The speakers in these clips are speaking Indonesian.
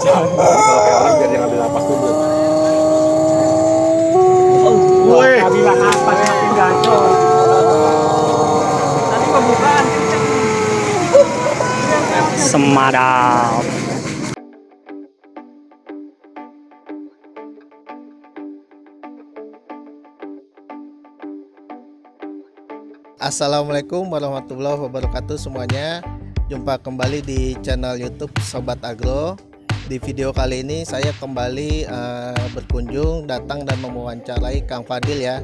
Kalau kayak orang biar dia ngambil napas dulu. Woi. Bila napas makin gacor. Tadi pembukaan kenceng. Semadap. Assalamualaikum warahmatullahi wabarakatuh semuanya. Jumpa kembali di channel YouTube Sobat Agro. Di video kali ini saya kembali berkunjung, datang dan mewawancarai Kang Fadil ya.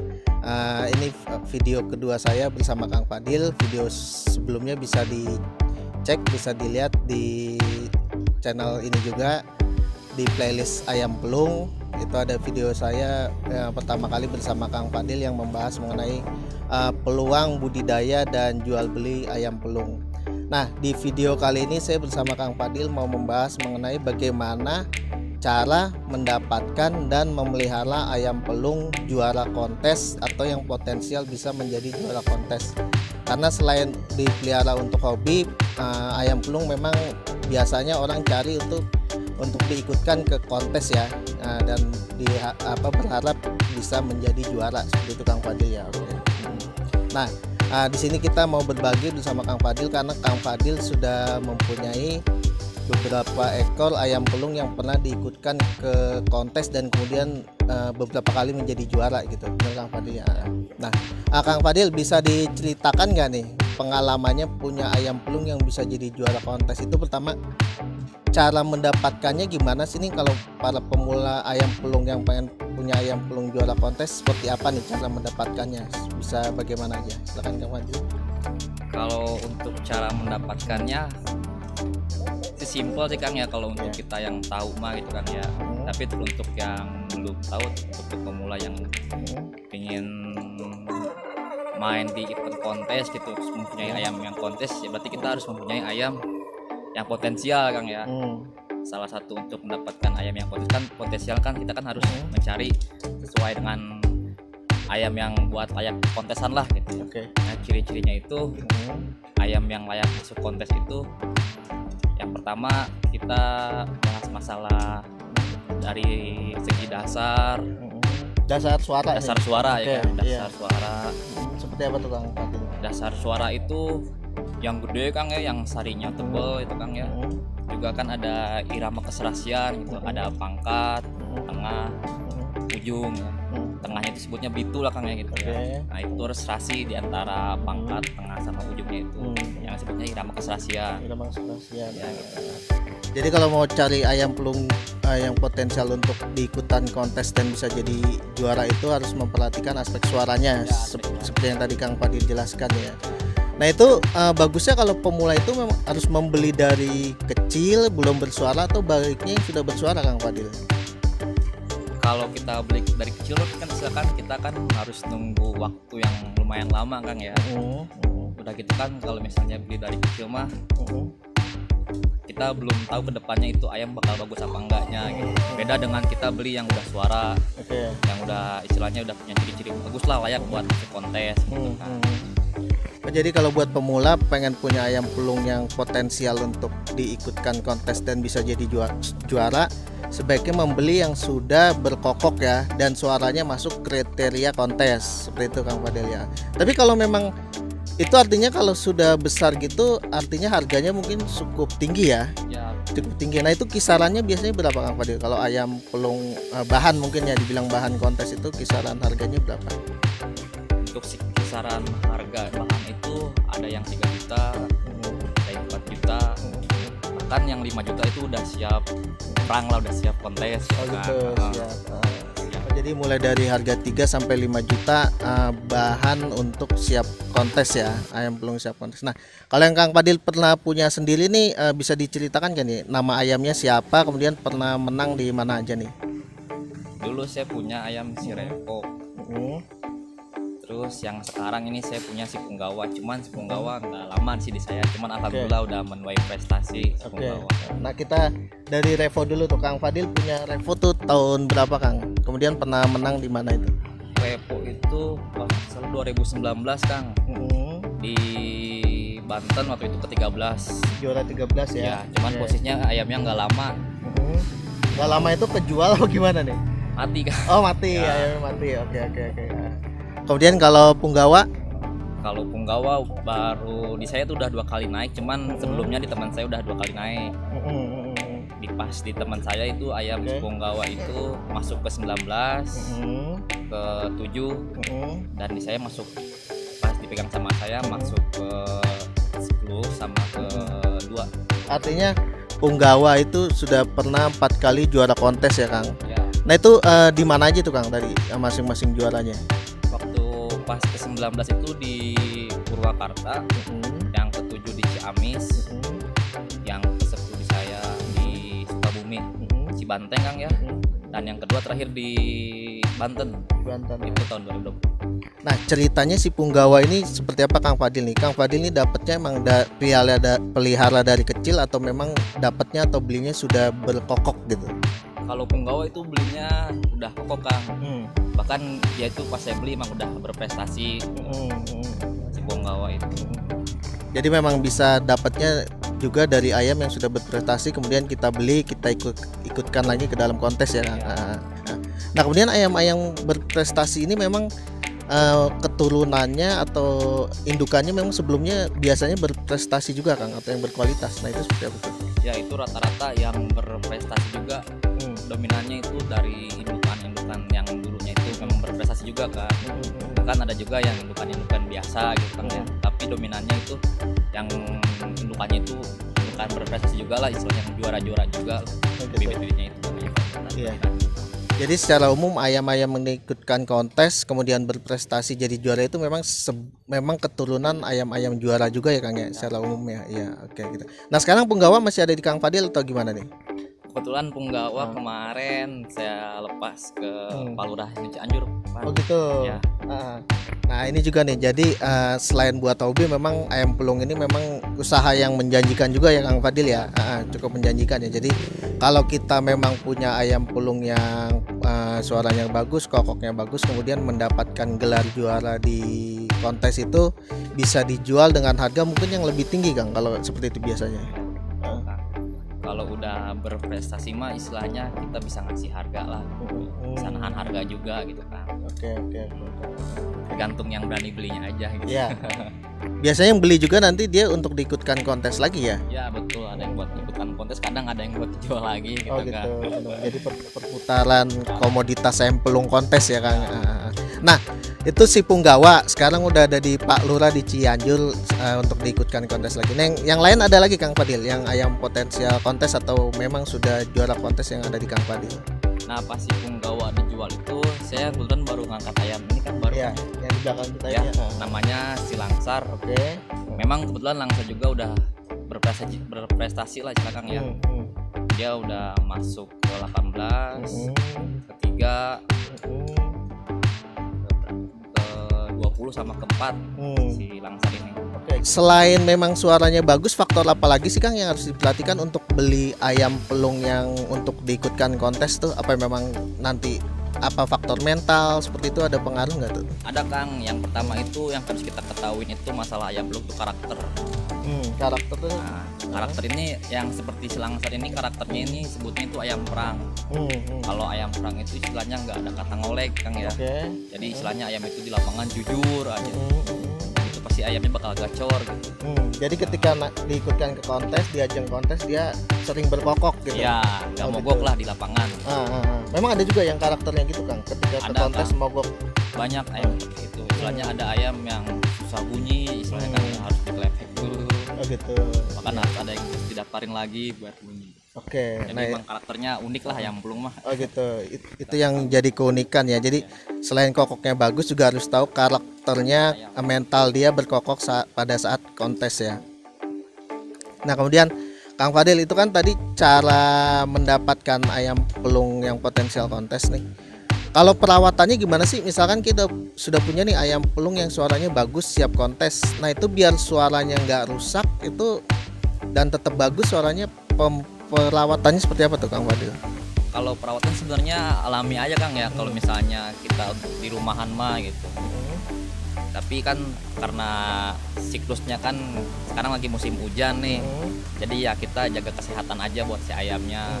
Ini video kedua saya bersama Kang Fadil. Video sebelumnya bisa dicek, bisa dilihat di channel ini juga, di playlist Ayam Pelung. Itu ada video saya pertama kali bersama Kang Fadil yang membahas mengenai peluang budidaya dan jual beli ayam pelung. Nah, di video kali ini saya bersama Kang Fadil mau membahas mengenai bagaimana cara mendapatkan dan memelihara ayam pelung juara kontes atau yang potensial bisa menjadi juara kontes. Karena selain dipelihara untuk hobi, ayam pelung memang biasanya orang cari untuk diikutkan ke kontes ya, dan berharap bisa menjadi juara seperti itu Kang Fadil ya. Nah, di sini kita mau berbagi bersama Kang Fadil karena Kang Fadil sudah mempunyai beberapa ekor ayam pelung yang pernah diikutkan ke kontes dan kemudian beberapa kali menjadi juara gitu, benar Kang Fadil ya. Nah, Kang Fadil bisa diceritakan nggak nih pengalamannya punya ayam pelung yang bisa jadi juara kontes itu? Pertama, cara mendapatkannya gimana sih nih kalau para pemula ayam pelung yang pengen punya ayam pelung juara kontes, seperti apa nih cara mendapatkannya? Bisa bagaimana aja? Silakan Kang Fadil. Kalau untuk cara mendapatkannya itu simpel sih Kang ya, kalau untuk kita yang tahu mah gitu kan ya. Tapi untuk yang belum tahu, untuk pemula yang ingin main di event kontes gitu, mempunyai ayam yang kontes, ya berarti kita harus mempunyai ayam yang potensial Kang ya. Salah satu untuk mendapatkan ayam yang potensial kan kita kan harus mencari sesuai dengan ayam yang buat layak kontesan lah gitu. Nah, ciri-cirinya itu ayam yang layak masuk kontes itu, yang pertama kita bahas masalah dari segi dasar suara ya kan? Dasar suara seperti apa tuh Kang Fadil? Dasar suara itu yang gede Kang ya, yang sarinya tebal itu Kang ya. Juga kan ada irama keserasian gitu, ada pangkat, tengah, ujung ya. Tengahnya disebutnya bitu lah Kang ya gitu ya. Nah, itu harus serasi di antara pangkat, tengah sama ujungnya itu. Yang disebutnya irama keserasian. Irama keserasian. Ya, gitu. Jadi kalau mau cari ayam pelung yang potensial untuk diikutan kontes dan bisa jadi juara itu harus memperhatikan aspek suaranya ya, seperti yang tadi Kang Fadil jelaskan ya. Nah, itu bagusnya kalau pemula itu memang harus membeli dari kecil belum bersuara, atau baiknya yang sudah bersuara Kang Fadil? Kalau kita beli dari kecil kan misalkan kita kan harus nunggu waktu yang lumayan lama Kang ya. Udah gitu kan kalau misalnya beli dari kecil mah kita belum tahu kedepannya itu ayam bakal bagus apa enggaknya gitu. Beda dengan kita beli yang udah suara, yang udah istilahnya udah punya ciri-ciri bagus lah, layak buat masuk kontes gitu kan. Jadi kalau buat pemula pengen punya ayam pelung yang potensial untuk diikutkan kontes dan bisa jadi juara, sebaiknya membeli yang sudah berkokok ya dan suaranya masuk kriteria kontes, seperti itu Kang Fadil ya. Tapi kalau memang itu artinya kalau sudah besar gitu artinya harganya mungkin cukup tinggi ya. Cukup tinggi. Nah, itu kisarannya biasanya berapa Kang Fadil? Kalau ayam pelung bahan, mungkin ya dibilang bahan kontes, itu kisaran harganya berapa? Untuk kisaran harga bahan itu ada yang 3 juta, ada yang 4 juta, bahkan yang 5 juta itu udah siap perang lah, udah siap kontes. Siap. Jadi mulai dari harga 3 sampai 5 juta bahan untuk siap kontes ya, ayam pelung siap kontes. Nah, kalau yang Kang Fadil pernah punya sendiri nih, bisa diceritakan kan nih nama ayamnya siapa, kemudian pernah menang di mana aja nih? Dulu saya punya ayam si Revo. Terus yang sekarang ini saya punya si Punggawa, cuman si Punggawa nggak lama sih di saya, cuman alhamdulillah udah menuai prestasi si Punggawa. Nah, kita dari Revo dulu tuh, Kang Fadil punya Revo tuh tahun berapa Kang? Kemudian pernah menang di mana itu? Revo itu selalu 2019 Kang, di Banten waktu itu ke-13. Juara 13 ya? Ya, cuman posisinya ayamnya nggak lama. Nggak lama itu kejual atau gimana nih? Mati kan. Oh mati, Ya. ayamnya mati. Oke. Kemudian kalau Punggawa, Kalau Punggawa baru di saya tuh udah 2 kali naik, cuman sebelumnya di teman saya udah 2 kali naik. Di teman saya itu ayam Oke. Punggawa itu masuk ke 19, ke 7, dan di saya masuk pas dipegang sama saya masuk ke 10 sama ke 2. artinya Punggawa itu sudah pernah 4 kali juara kontes ya Kang. Ya, Nah itu di mana aja tuh Kang tadi masing-masing juaranya? waktu pas ke 19 itu di Purwakarta, yang ke-7 di Ciamis, yang ke-10 di saya di Sukabumi, Cibanteng Kang ya. Dan yang kedua terakhir di Banten, Banten. itu tahun 2020. Nah ceritanya si Punggawa ini seperti apa Kang Fadil nih? Kang Fadil ini dapatnya emang pelihara dari kecil atau memang dapatnya atau belinya sudah berkokok gitu? Kalau Punggawa itu belinya udah pokok Kang. Bahkan dia itu pas saya beli emang udah berprestasi si Punggawa itu. Jadi memang bisa dapatnya juga dari ayam yang sudah berprestasi kemudian kita beli, kita ikutkan lagi ke dalam kontes ya Kang. Nah kemudian ayam-ayam berprestasi ini memang keturunannya atau indukannya memang sebelumnya biasanya berprestasi juga Kang atau yang berkualitas. Nah itu seperti apa tuh? Ya itu rata-rata yang berprestasi juga. Dominannya itu dari indukan-indukan yang dulunya itu memang berprestasi juga kan. Bahkan ada juga yang indukan-indukan biasa gitu kan ya. Tapi dominannya itu yang indukannya itu indukan berprestasi juga lah, istilahnya yang juara-juara juga lah. Bibit-bibitnya itu namanya. Iya. Jadi secara umum ayam-ayam mengikutkan kontes kemudian berprestasi jadi juara itu memang memang keturunan ayam-ayam juara juga ya Kang ya secara umum ya. Iya, oke gitu. Nah, sekarang Punggawa masih ada di Kang Fadil atau gimana nih? Kebetulan Punggawa kemarin saya lepas ke Palurah Cianjur. Oh gitu. Ya. Nah, ini juga nih. Jadi selain buat hobi memang ayam pelung ini memang usaha yang menjanjikan juga ya Kang Fadil ya. Cukup menjanjikan ya. Jadi kalau kita memang punya ayam pelung yang suaranya bagus, kokoknya bagus, kemudian mendapatkan gelar juara di kontes itu bisa dijual dengan harga mungkin yang lebih tinggi Kang kalau seperti itu biasanya. Kalau udah berprestasi mah istilahnya kita bisa ngasih harga lah, bisa nahan harga juga gitu kan. Oke. Tergantung yang berani belinya aja gitu. Ya. Biasanya yang beli juga nanti dia untuk diikutkan kontes lagi ya. Ya betul, ada yang buat ikutan kontes, kadang ada yang buat dijual lagi gitu, Oh gitu. kan. Jadi perputaran komoditas ayam pelung kontes ya Kang. Nah, itu si Punggawa sekarang udah ada di Pak Lurah di Cianjur untuk diikutkan kontes lagi. Nah, yang lain ada lagi Kang Fadil yang ayam potensial kontes atau memang sudah juara kontes yang ada di Kang Fadil? Nah pas si Punggawa dijual itu saya kebetulan baru ngangkat ayam ini kan baru. Iya, yang di belakang kita Ya, ini. namanya si Langsar. Oke. Memang kebetulan Langsar juga udah berprestasi lah Kang ya. Dia udah masuk ke 18, ketiga, ke 20 sama keempat si Langsar ini. Selain memang suaranya bagus, faktor apa lagi sih Kang yang harus diperhatikan untuk beli ayam pelung yang untuk diikutkan kontes tuh? Apa memang nanti apa faktor mental seperti itu ada pengaruh nggak tuh? Ada Kang, yang pertama itu yang harus kita ketahui itu masalah ayam pelung itu karakter. Karakter tuh. Nah, karakter ini yang seperti si Langsar ini karakternya ini sebutnya itu ayam perang. Kalau ayam perang itu istilahnya nggak ada kata ngolek Kang ya. Oke. Jadi istilahnya ayam itu di lapangan jujur aja. Itu pasti ayamnya bakal gacor gitu. Jadi ketika diikutkan ke kontes, di ajang kontes dia sering berkokok gitu. Ya, nggak Oh, mogok gitu. lah di lapangan. Memang ada juga yang karakternya gitu Kang. Ketika ke Ada, kontes Kang. mogok. Banyak ayam seperti itu. Istilahnya ada ayam yang susah bunyi, istilahnya kan yang harus dikelepek dulu. Oh gitu. Bahkan harus ada yang terus didaftarin lagi buat bunyi. Oke. Jadi Nah, memang karakternya unik lah ayam pelung mah. oh gitu. Itu yang jadi keunikan ya. Jadi selain kokoknya bagus juga harus tahu karakternya, mental dia berkokok pada saat kontes ya. Nah, kemudian Kang Fadil itu kan tadi cara mendapatkan ayam pelung yang potensial kontes nih. Kalau perawatannya gimana sih? Misalkan kita sudah punya nih ayam pelung yang suaranya bagus siap kontes. Nah, itu biar suaranya nggak rusak itu dan tetap bagus suaranya, perawatannya seperti apa tuh Kang Fadil? Kalau perawatan sebenarnya alami aja Kang ya. Kalau misalnya kita di rumahan mah gitu, kita Tapi kan karena siklusnya kan sekarang lagi musim hujan nih, jadi ya kita jaga kesehatan aja buat si ayamnya.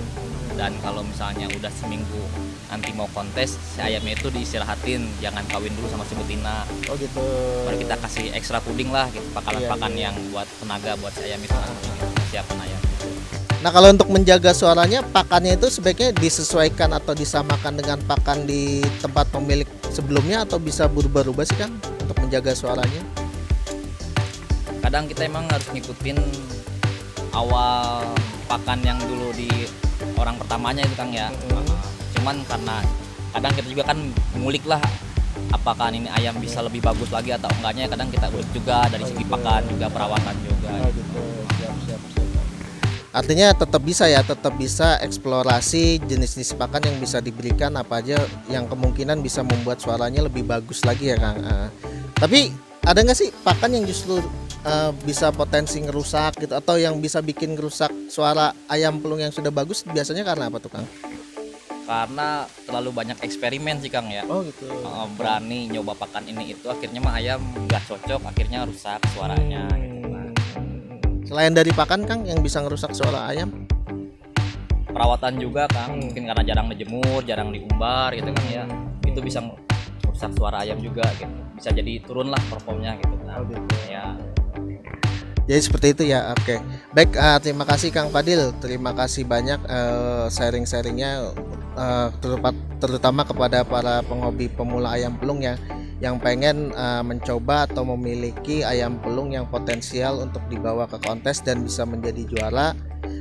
Dan kalau misalnya udah seminggu nanti mau kontes, si ayamnya itu diistirahatin, jangan kawin dulu sama si betina. Oh gitu. Baru kita kasih ekstra puding lah gitu, pakan-pakan yang buat tenaga buat si ayam itu nanti gitu, siapkan ayam. Nah kalau untuk menjaga suaranya, pakannya itu sebaiknya disesuaikan atau disamakan dengan pakan di tempat pemilik sebelumnya, atau bisa berubah-ubah sih Kang untuk menjaga suaranya? Kadang kita emang harus ngikutin awal pakan yang dulu di orang pertamanya itu Kang ya. Cuman karena kadang kita juga kan ngulik lah, apakah ini ayam bisa lebih bagus lagi atau enggaknya, kadang kita ulik juga dari segi pakan juga, perawatan juga. Gitu. Siap. Artinya tetap bisa eksplorasi jenis-jenis pakan yang bisa diberikan, apa aja yang kemungkinan bisa membuat suaranya lebih bagus lagi ya Kang. Tapi ada nggak sih pakan yang justru bisa potensi ngerusak gitu, atau yang bisa bikin ngerusak suara ayam pelung yang sudah bagus, biasanya karena apa tuh Kang? Karena terlalu banyak eksperimen sih Kang ya. Oh gitu. Berani nyoba pakan ini itu, akhirnya mah ayam nggak cocok, akhirnya rusak suaranya gitu. Selain dari pakan Kang yang bisa ngerusak suara ayam? Perawatan juga Kang, mungkin karena jarang dijemur, jarang diumbar gitu kan ya, itu bisa merusak suara ayam juga gitu, bisa jadi turun lah performnya gitu kan. Ya. Jadi seperti itu ya. Oke. Baik, terima kasih Kang Fadil, terima kasih banyak sharing-sharingnya, terutama kepada para penghobi pemula ayam pelung ya, yang pengen mencoba atau memiliki ayam pelung yang potensial untuk dibawa ke kontes dan bisa menjadi juara.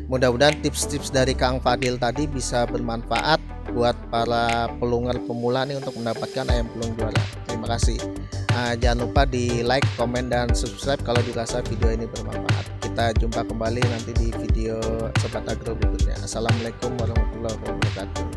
Mudah-mudahan tips-tips dari Kang Fadil tadi bisa bermanfaat buat para pelungar pemula nih untuk mendapatkan ayam pelung juara. Terima kasih. Jangan lupa di like, komen, dan subscribe kalau dirasa video ini bermanfaat. Kita jumpa kembali nanti di video Sobat Agro berikutnya. Assalamualaikum warahmatullahi wabarakatuh.